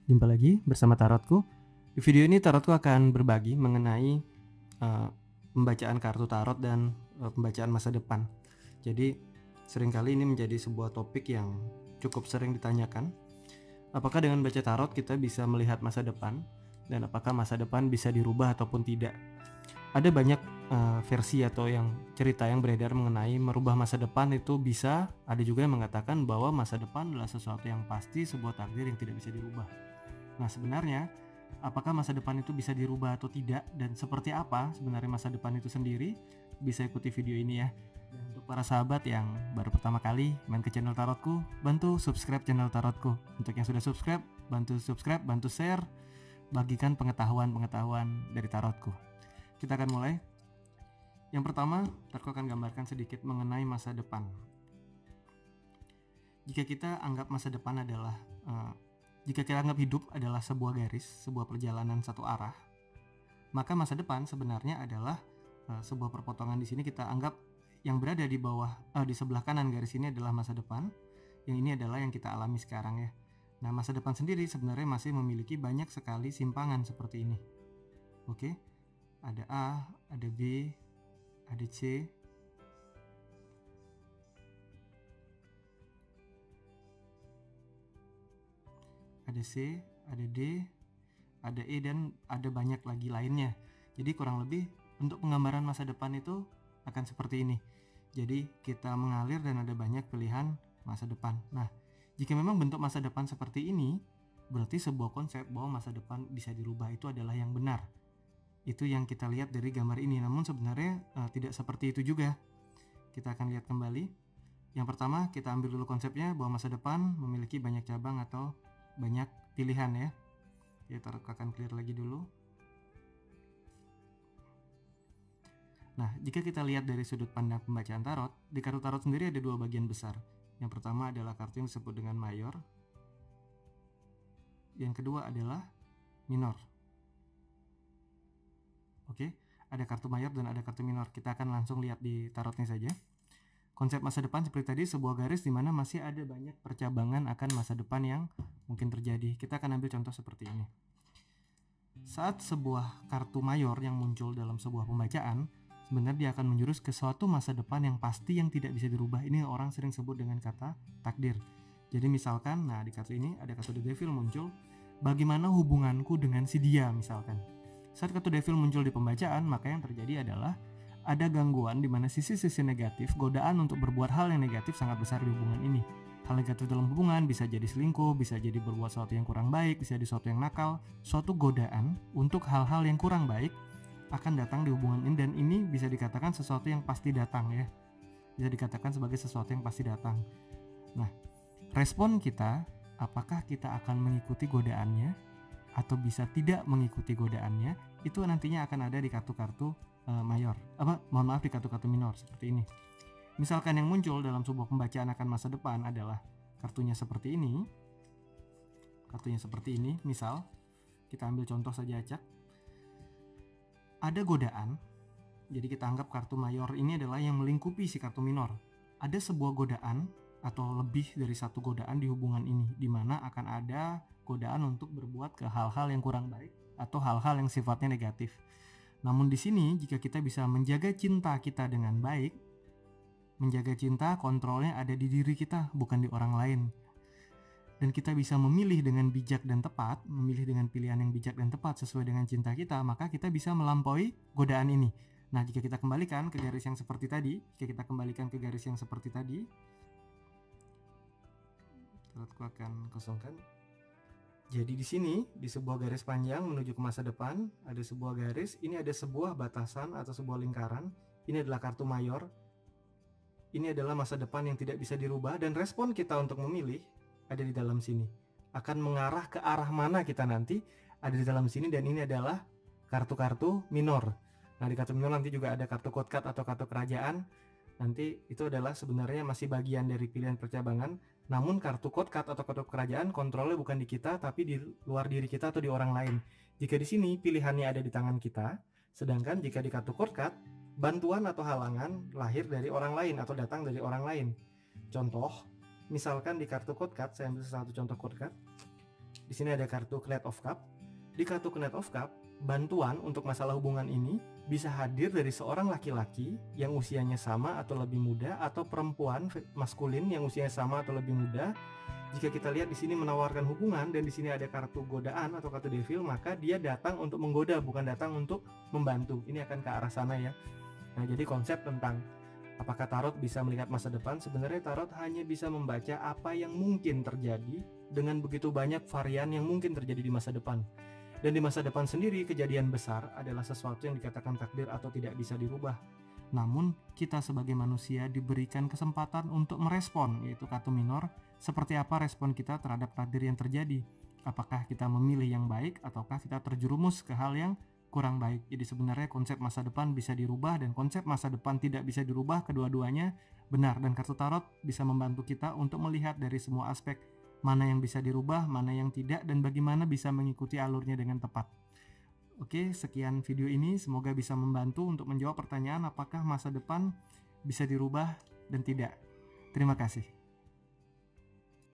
Jumpa lagi bersama Tarotku. Di video ini Tarotku akan berbagi mengenai pembacaan kartu tarot dan pembacaan masa depan. Jadi seringkali ini menjadi sebuah topik yang cukup sering ditanyakan. Apakah dengan baca tarot kita bisa melihat masa depan, dan apakah masa depan bisa dirubah ataupun tidak? Ada banyak versi atau cerita yang beredar mengenai merubah masa depan itu bisa. Ada juga yang mengatakan bahwa masa depan adalah sesuatu yang pasti, sebuah takdir yang tidak bisa dirubah. Nah, sebenarnya apakah masa depan itu bisa dirubah atau tidak, dan seperti apa sebenarnya masa depan itu sendiri? Bisa ikuti video ini ya. Dan untuk para sahabat yang baru pertama kali main ke channel Tarotku, bantu subscribe channel Tarotku. Untuk yang sudah subscribe, bantu subscribe, bantu share, bagikan pengetahuan-pengetahuan dari Tarotku. Kita akan mulai. Yang pertama, Tarotku akan gambarkan sedikit mengenai masa depan. Jika kita anggap masa depan adalah jika kita anggap hidup adalah sebuah garis, sebuah perjalanan satu arah, maka masa depan sebenarnya adalah sebuah perpotongan. Di sini kita anggap yang berada di bawah, di sebelah kanan garis ini adalah masa depan, yang ini adalah yang kita alami sekarang ya. Nah, masa depan sendiri sebenarnya masih memiliki banyak sekali simpangan seperti ini. Oke, ada A, ada B, ada C, ada C, ada D, ada E, dan ada banyak lagi lainnya. Jadi kurang lebih untuk penggambaran masa depan itu akan seperti ini. Jadi kita mengalir dan ada banyak pilihan masa depan. Nah, jika memang bentuk masa depan seperti ini, berarti sebuah konsep bahwa masa depan bisa dirubah itu adalah yang benar. Itu yang kita lihat dari gambar ini. Namun sebenarnya tidak seperti itu juga. Kita akan lihat kembali. Yang pertama, kita ambil dulu konsepnya bahwa masa depan memiliki banyak cabang atau banyak pilihan ya. Kita akan clear lagi dulu. Nah, jika kita lihat dari sudut pandang pembacaan tarot, di kartu tarot sendiri ada dua bagian besar. Yang pertama adalah kartu yang disebut dengan mayor. Yang kedua adalah minor. Oke, ada kartu mayor dan ada kartu minor. Kita akan langsung lihat di tarotnya saja. Konsep masa depan seperti tadi, sebuah garis di mana masih ada banyak percabangan akan masa depan yang mungkin terjadi. Kita akan ambil contoh seperti ini. Saat sebuah kartu mayor yang muncul dalam sebuah pembacaan, sebenarnya dia akan menjurus ke suatu masa depan yang pasti yang tidak bisa dirubah. Ini orang sering sebut dengan kata takdir. Jadi misalkan, nah di kartu ini ada kartu The Devil muncul, bagaimana hubunganku dengan si dia misalkan. Saat kartu Devil muncul di pembacaan, maka yang terjadi adalah ada gangguan di mana sisi-sisi negatif, godaan untuk berbuat hal yang negatif sangat besar di hubungan ini. Hal negatif dalam hubungan bisa jadi selingkuh, bisa jadi berbuat sesuatu yang kurang baik, bisa jadi sesuatu yang nakal. Suatu godaan untuk hal-hal yang kurang baik akan datang di hubungan ini, dan ini bisa dikatakan sesuatu yang pasti datang ya. Bisa dikatakan sebagai sesuatu yang pasti datang. Nah, respon kita, apakah kita akan mengikuti godaannya atau bisa tidak mengikuti godaannya, itu nantinya akan ada di kartu-kartu mayor. Di kartu-kartu minor seperti ini. Misalkan yang muncul dalam sebuah pembacaan akan masa depan adalah kartunya seperti ini. Kartunya seperti ini, misal kita ambil contoh saja acak. Ada godaan. Jadi kita anggap kartu mayor ini adalah yang melingkupi si kartu minor. Ada sebuah godaan atau lebih dari satu godaan di hubungan ini, di mana akan ada godaan untuk berbuat ke hal-hal yang kurang baik atau hal-hal yang sifatnya negatif. Namun di sini jika kita bisa menjaga cinta kita dengan baik, menjaga cinta kontrolnya ada di diri kita, bukan di orang lain. Dan kita bisa memilih dengan bijak dan tepat, memilih dengan pilihan yang bijak dan tepat sesuai dengan cinta kita, maka kita bisa melampaui godaan ini. Nah, jika kita kembalikan ke garis yang seperti tadi, Tarotku akan kosongkan. Jadi di sini, di sebuah garis panjang menuju ke masa depan, ada sebuah garis, ini ada sebuah batasan atau sebuah lingkaran. Ini adalah kartu mayor. Ini adalah masa depan yang tidak bisa dirubah, dan respon kita untuk memilih ada di dalam sini. Akan mengarah ke arah mana kita nanti ada di dalam sini, dan ini adalah kartu-kartu minor. Nah, di kartu minor nanti juga ada kartu code card atau kartu kerajaan. Nanti itu adalah sebenarnya masih bagian dari pilihan percabangan. Namun kartu code card atau kartu kerajaan kontrolnya bukan di kita, tapi di luar diri kita atau di orang lain. Jika di sini pilihannya ada di tangan kita, sedangkan jika di kartu code card, bantuan atau halangan lahir dari orang lain atau datang dari orang lain. Contoh, misalkan di kartu code card, saya ambil satu contoh code card. Di sini ada kartu Knight of Cup. Di kartu Knight of Cup, bantuan untuk masalah hubungan ini bisa hadir dari seorang laki-laki yang usianya sama atau lebih muda, atau perempuan maskulin yang usianya sama atau lebih muda. Jika kita lihat di sini menawarkan hubungan dan di sini ada kartu godaan atau kartu devil, maka dia datang untuk menggoda, bukan datang untuk membantu. Ini akan ke arah sana ya. Nah, jadi konsep tentang apakah tarot bisa melihat masa depan, sebenarnya tarot hanya bisa membaca apa yang mungkin terjadi dengan begitu banyak varian yang mungkin terjadi di masa depan. Dan di masa depan sendiri, kejadian besar adalah sesuatu yang dikatakan takdir atau tidak bisa dirubah. Namun, kita sebagai manusia diberikan kesempatan untuk merespon, yaitu kartu minor, seperti apa respon kita terhadap takdir yang terjadi. Apakah kita memilih yang baik, ataukah kita terjerumus ke hal yang kurang baik. Jadi sebenarnya konsep masa depan bisa dirubah dan konsep masa depan tidak bisa dirubah, kedua-duanya benar. Dan kartu tarot bisa membantu kita untuk melihat dari semua aspek, mana yang bisa dirubah, mana yang tidak, dan bagaimana bisa mengikuti alurnya dengan tepat. Oke, sekian video ini, semoga bisa membantu untuk menjawab pertanyaan apakah masa depan bisa dirubah dan tidak. Terima kasih.